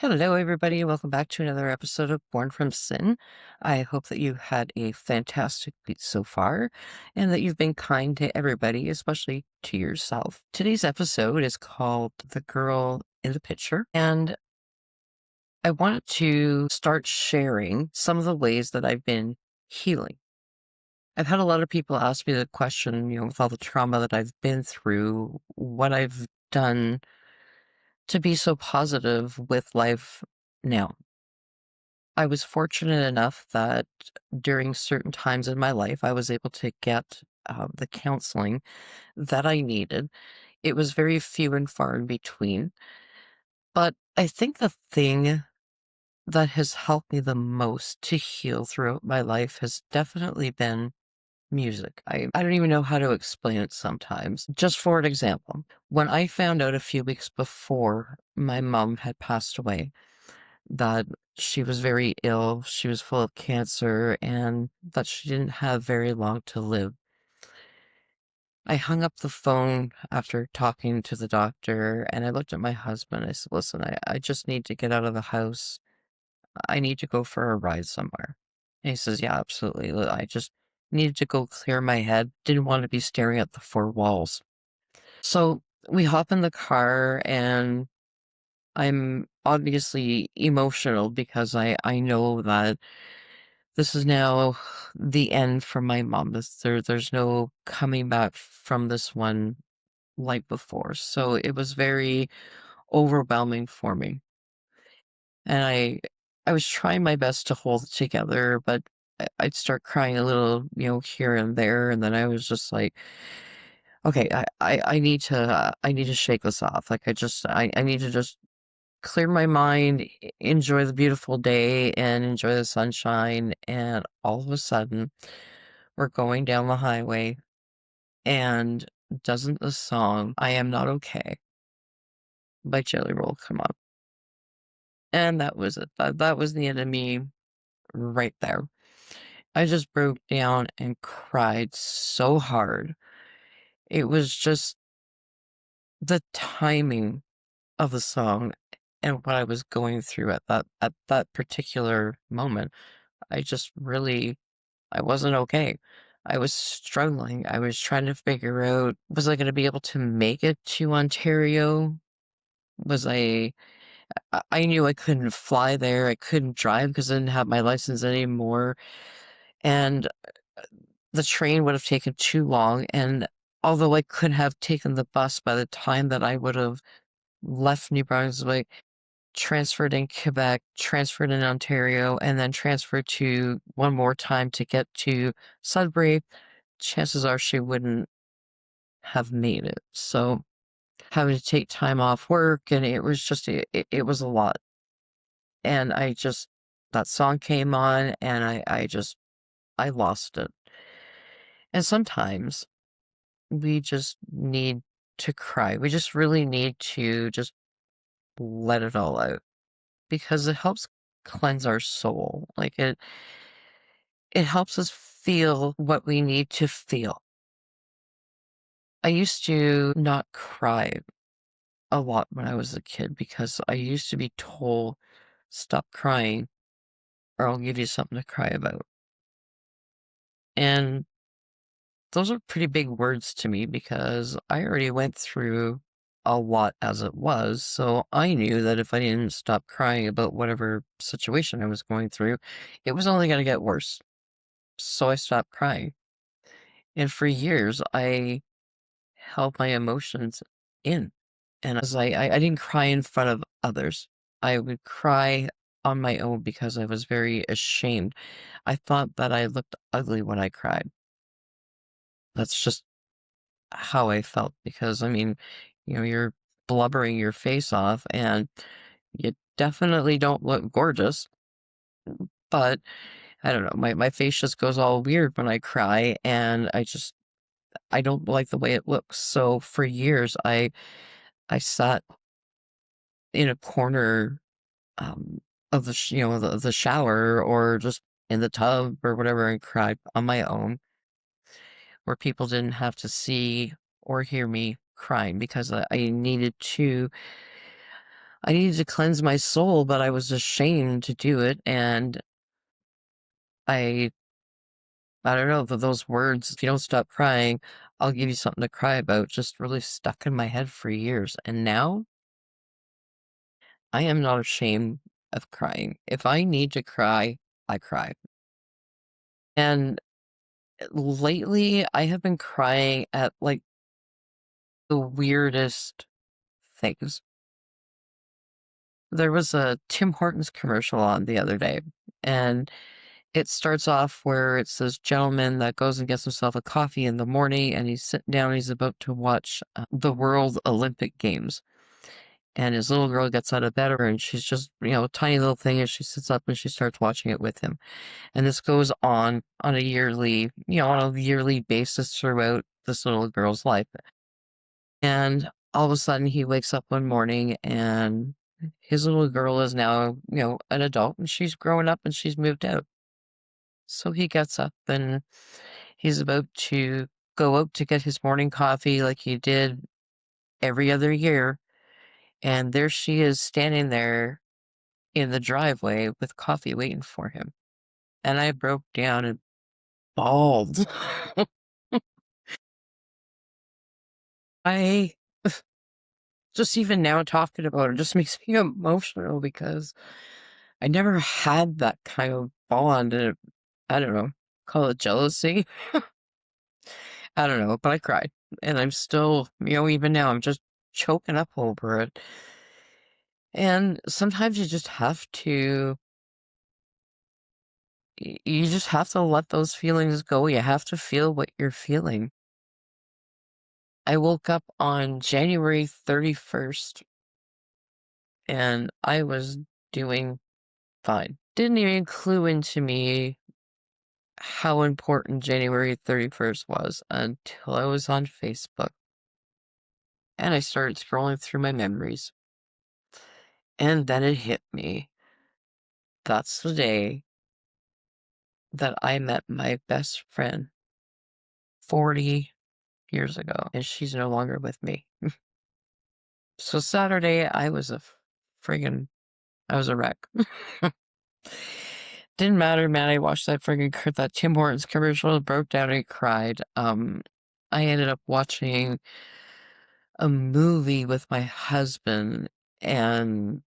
Hello, everybody. Welcome back to another episode of Born from Sin. I hope that you had a fantastic week so far and that you've been kind to everybody, especially to yourself. Today's episode is called The Girl in the Picture, and I wanted to start sharing some of the ways that I've been healing. I've had a lot of people ask me the question, with all the trauma that I've been through, what I've done to be so positive with life now. I was fortunate enough that during certain times in my life, I was able to get the counseling that I needed. It was very few and far in between. But I think the thing that has helped me the most to heal throughout my life has definitely been music. I don't even know how to explain it sometimes. Just for an example, when I found out a few weeks before my mom had passed away, that she was very ill, she was full of cancer, and that she didn't have very long to live. I hung up the phone after talking to the doctor, and I looked at my husband. I said, "Listen, I just need to get out of the house. I need to go for a ride somewhere." And he says, "Yeah, absolutely. I just needed to go clear my head. Didn't want to be staring at the four walls." So we hop in the car, and I'm obviously emotional because I know that this is now the end for my mom. There's no coming back from this one like before. So it was very overwhelming for me. And I was trying my best to hold it together, but I'd start crying a little, here and there, and then I was just like, okay, I need to shake this off. Like I need to just clear my mind, enjoy the beautiful day, and enjoy the sunshine. And all of a sudden, we're going down the highway, and doesn't the song I Am Not Okay by Jelly Roll come up? And that was it. That was the end of me right there. I just broke down and cried so hard. It was just the timing of the song and what I was going through at that particular moment. I just really I wasn't okay. I was struggling. I was trying to figure out, was I gonna be able to make it to Ontario? Was I knew I couldn't fly there. I couldn't drive because I didn't have my license anymore, and the train would have taken too long, and although I could have taken the bus by the time that I would have left New Brunswick, transferred in Quebec, transferred in Ontario, and then transferred to one more time to get to Sudbury, chances are she wouldn't have made it. So having to take time off work, and it was just it was a lot. And that song came on, and I lost it. And sometimes we just need to cry. We just really need to just let it all out because it helps cleanse our soul. Like it helps us feel what we need to feel. I used to not cry a lot when I was a kid because I used to be told, "Stop crying or I'll give you something to cry about." And those are pretty big words to me because I already went through a lot as it was, so I knew that if I didn't stop crying about whatever situation I was going through, it was only gonna get worse. So I stopped crying. And for years, I held my emotions in. And as I didn't cry in front of others. I would cry on my own because I was very ashamed. I thought that I looked ugly when I cried. That's just how I felt because, I mean, you're blubbering your face off and you definitely don't look gorgeous, but I don't know, my face just goes all weird when I cry, and I don't like the way it looks. So for years, I sat in a corner, um, of the shower or just in the tub or whatever and cried on my own, where people didn't have to see or hear me crying because I needed to I needed to cleanse my soul, but I was ashamed to do it, and I I don't know, those words, "If you don't stop crying, I'll give you something to cry about," just really stuck in my head for years, and now I am not ashamed of crying. If I need to cry, I cry. And lately, I have been crying at, like, the weirdest things. There was a Tim Hortons commercial on the other day, and it starts off where it's this gentleman that goes and gets himself a coffee in the morning, and he's sitting down, he's about to watch, the World Olympic Games, and his little girl gets out of bed, and she's just, a tiny little thing, and she sits up and she starts watching it with him. And this goes on a yearly, on a yearly basis throughout this little girl's life. And all of a sudden, he wakes up one morning and his little girl is now, an adult and she's grown up and she's moved out. So he gets up and he's about to go out to get his morning coffee like he did every other year. And there she is standing there in the driveway with coffee waiting for him. And I broke down and bawled. I just even now talking about it just makes me emotional because I never had that kind of bond. And I don't know, call it jealousy. I don't know, but I cried. And I'm still, even now, I'm just choking up over it. And sometimes you just have to, you just have to let those feelings go. You have to feel what you're feeling. I woke up on January 31st and I was doing fine. Didn't even clue into me how important January 31st was until I was on Facebook and I started scrolling through my memories. And then it hit me. That's the day that I met my best friend 40 years ago, and she's no longer with me. So Saturday, I was I was a wreck. Didn't matter, man. I watched that Tim Hortons commercial, broke down and cried. I ended up watching a movie with my husband, and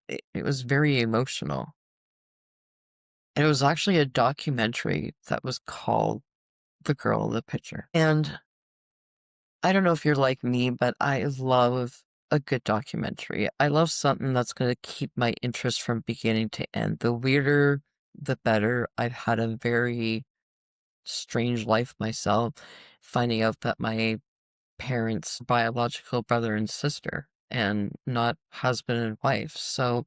it was very emotional. And it was actually a documentary that was called The Girl in the Picture. And I don't know if you're like me, but I love a good documentary. I love something that's going to keep my interest from beginning to end. The weirder, the better. I've had a very strange life myself, finding out that my parents' biological brother and sister and not husband and wife. So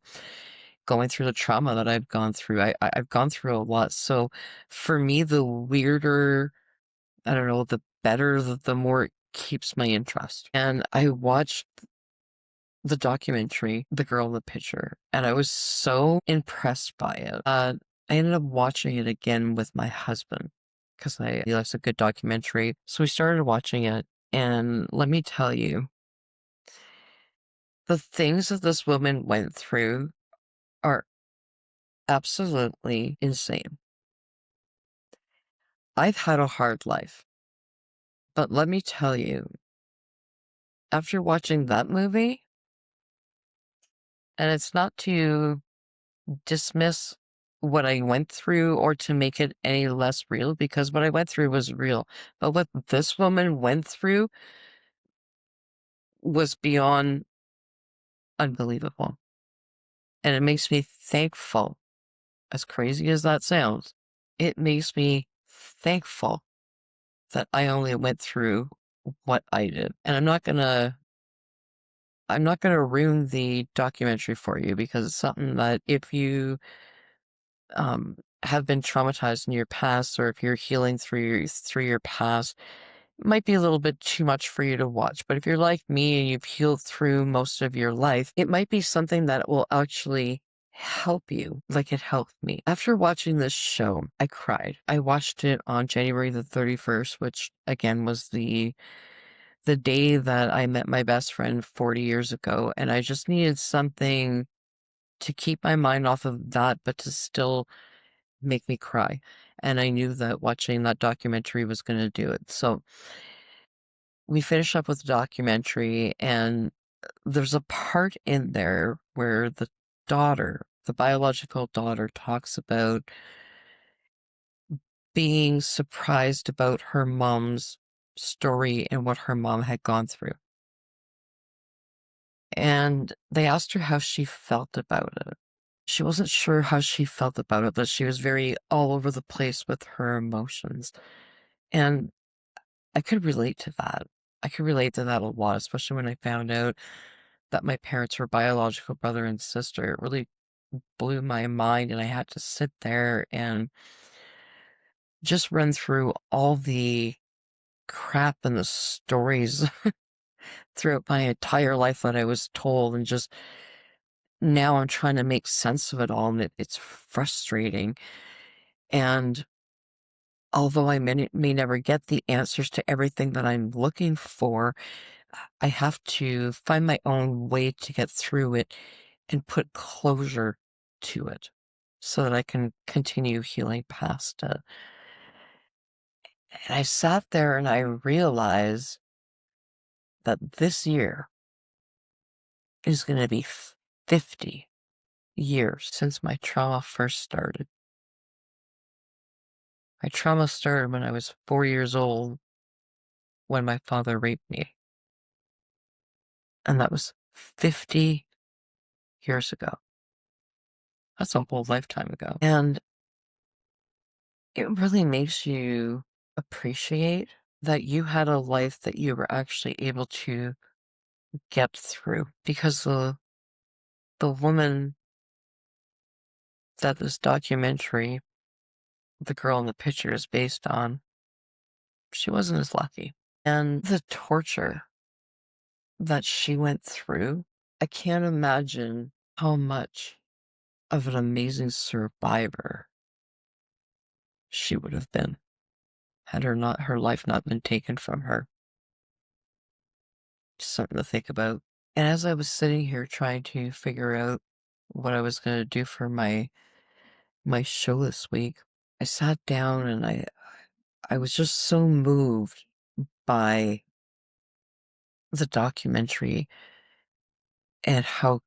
going through the trauma that I've gone through, I've gone through a lot. So for me, the weirder, I don't know, the better, the more it keeps my interest. And I watched the documentary, The Girl in the Picture, and I was so impressed by it. I ended up watching it again with my husband because he likes a good documentary. So we started watching it, and let me tell you, the things that this woman went through are absolutely insane. I've had a hard life, but let me tell you, after watching that movie, and it's not to dismiss what I went through or to make it any less real because what I went through was real. But what this woman went through was beyond unbelievable. And it makes me thankful, as crazy as that sounds, it makes me thankful that I only went through what I did. And I'm not gonna ruin the documentary for you because it's something that if you have been traumatized in your past, or if you're healing through your past, it might be a little bit too much for you to watch. But if you're like me and you've healed through most of your life, it might be something that will actually help you like it helped me. After watching this show, I cried. I watched it on January the 31st, which again was the the day that I met my best friend 40 years ago, and I just needed something to keep my mind off of that, but to still make me cry. And I knew that watching that documentary was gonna do it. So we finished up with the documentary, and there's a part in there where the daughter, the biological daughter, talks about being surprised about her mom's story and what her mom had gone through. And they asked her how she felt about it. She wasn't sure how she felt about it, but she was very all over the place with her emotions. And I could relate to that. I could relate to that a lot, especially when I found out that my parents were biological brother and sister. It really blew my mind, and I had to sit there and just run through all the crap and the stories throughout my entire life that I was told, and just now I'm trying to make sense of it all, and it's frustrating. And although I may never get the answers to everything that I'm looking for, I have to find my own way to get through it and put closure to it so that I can continue healing past it. And I sat there and I realized that this year is going to be 50 years since my trauma first started. My trauma started when I was 4 years old when my father raped me. And that was 50 years ago. That's a whole lifetime ago. And it really makes you appreciate that you had a life that you were actually able to get through, because the woman that this documentary, the girl in the picture, is based on, she wasn't as lucky. And the torture that she went through, I can't imagine how much of an amazing survivor she would have been had her life not been taken from her. Just something to think about. And as I was sitting here trying to figure out what I was going to do for my show this week, I sat down and I was just so moved by the documentary and how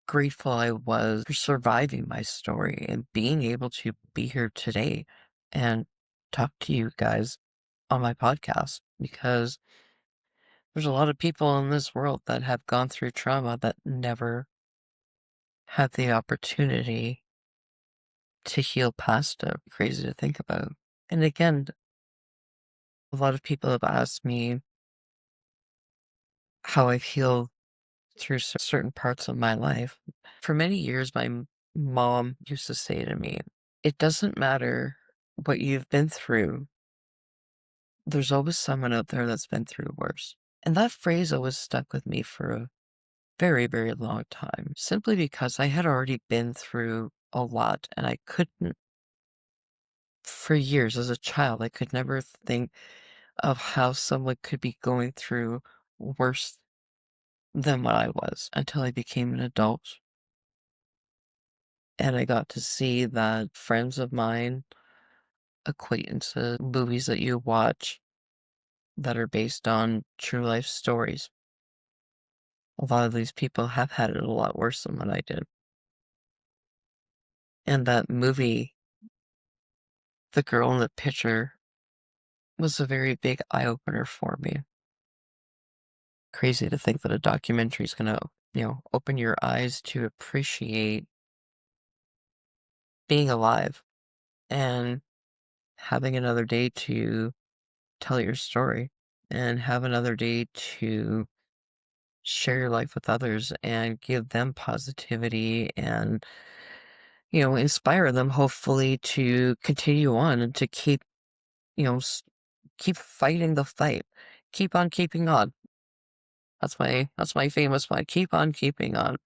grateful I was for surviving my story and being able to be here today and talk to you guys on my podcast, because there's a lot of people in this world that have gone through trauma that never had the opportunity to heal past it. Crazy to think about. And again, a lot of people have asked me how I've healed through certain parts of my life. For many years, my mom used to say to me, it doesn't matter what you've been through, there's always someone out there that's been through worse. And that phrase always stuck with me for a very, very long time, simply because I had already been through a lot, and I couldn't, for years as a child, I could never think of how someone could be going through worse than what I was until I became an adult. And I got to see that friends of mine, acquaintances, movies that you watch that are based on true life stories. A lot of these people have had it a lot worse than what I did. And that movie, the girl in the picture, was a very big eye opener for me. Crazy to think that a documentary is going to, open your eyes to appreciate being alive and having another day to tell your story and have another day to share your life with others and give them positivity and, inspire them hopefully to continue on and to keep, keep fighting the fight. Keep on keeping on. That's my famous one. Keep on keeping on.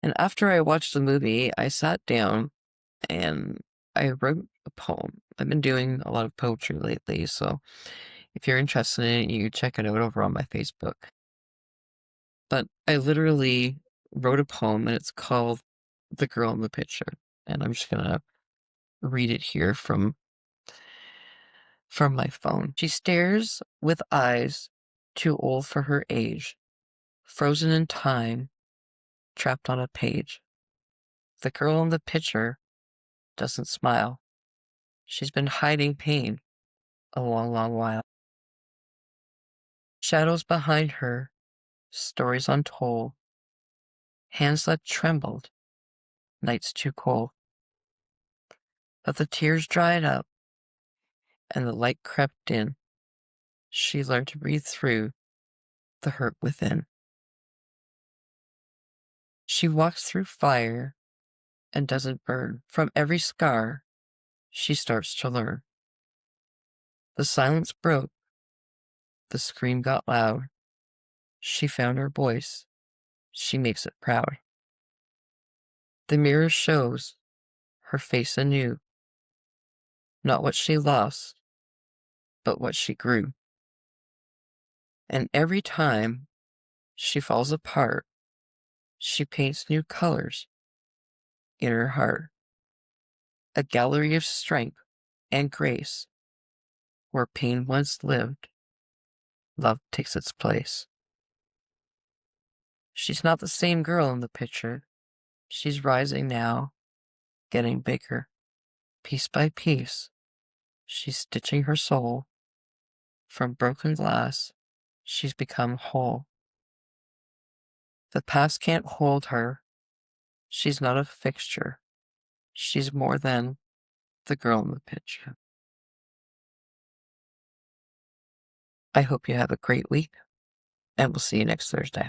And after I watched the movie, I sat down and I wrote a poem. I've been doing a lot of poetry lately, so If you're interested in it, you can check it out over on my Facebook. But I literally wrote a poem and it's called The Girl in the Picture. And I'm just gonna read it here from my phone. She stares with eyes too old for her age, frozen in time, trapped on a page. The girl in the picture doesn't smile. She's been hiding pain a long, long while. Shadows behind her, stories untold, hands that trembled, nights too cold. But the tears dried up and the light crept in. She learned to breathe through the hurt within. She walks through fire and doesn't burn. From every scar, she starts to learn. The silence broke, the scream got loud. She found her voice, she makes it proud. The mirror shows her face anew, not what she lost, but what she grew. And every time she falls apart, she paints new colors in her heart. A gallery of strength and grace. Where pain once lived, love takes its place. She's not the same girl in the picture. She's rising now, getting bigger. Piece by piece, she's stitching her soul. From broken glass, she's become whole. The past can't hold her. She's not a fixture. She's more than the girl in the picture. I hope you have a great week, and we'll see you next Thursday.